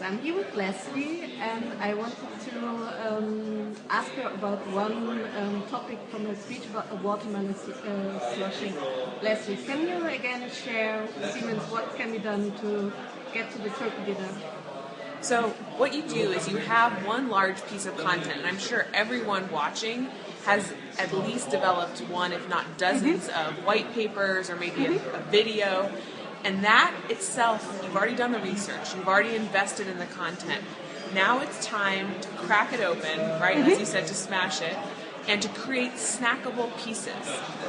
I'm here with Leslie, and I wanted to ask her about one topic from her speech about the watermelon slushing. Leslie, can you again share with Siemens what can be done to get to the turkey dinner? So what you do is you have one large piece of content, and I'm sure everyone watching has at least developed one, if not dozens, of white papers or maybe a video. And that itself, you've already done the research, you've already invested in the content. Now it's time to crack it open, right, as you said, to smash it, and to create snackable pieces.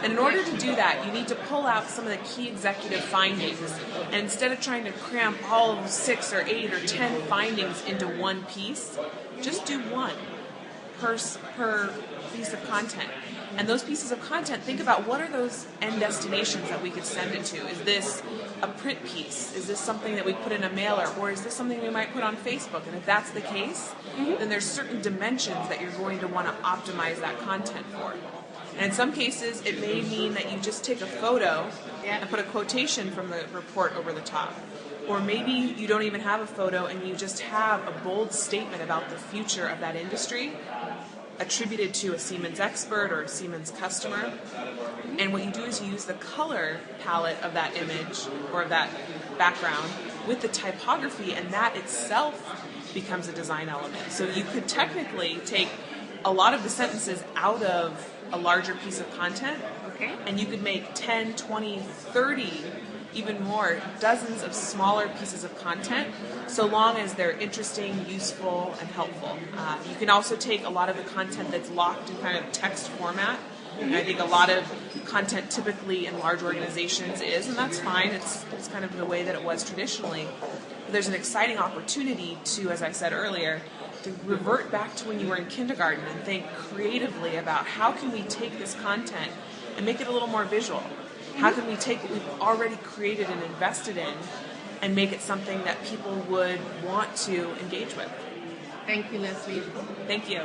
And in order to do that, you need to pull out some of the key executive findings. And instead of trying to cram all 6 or 8 or 10 findings into one piece, just do one per piece of content. And those pieces of content, think about what are those end destinations that we could send it to. Is this a print piece? Is this something that we put in a mailer? Or is this something we might put on Facebook? And if that's the case, then there's certain dimensions that you're going to want to optimize that content for. And in some cases, it may mean that you just take a photo and put a quotation from the report over the top. Or maybe you don't even have a photo and you just have a bold statement about the future of that industry attributed to a Siemens expert or a Siemens customer. And what you do is you use the color palette of that image or of that background with the typography, and that itself becomes a design element. So you could technically take a lot of the sentences out of a larger piece of content, and you could make 10, 20, 30, even more, dozens of smaller pieces of content, so long as they're interesting, useful, and helpful. You can also take a lot of the content that's locked in kind of text format. And I think a lot of content typically in large organizations is, and that's fine, it's kind of the way that it was traditionally. But there's an exciting opportunity to, as I said earlier, to revert back to when you were in kindergarten and think creatively about how can we take this content and make it a little more visual. How can we take what we've already created and invested in and make it something that people would want to engage with? Thank you, Leslie. Thank you.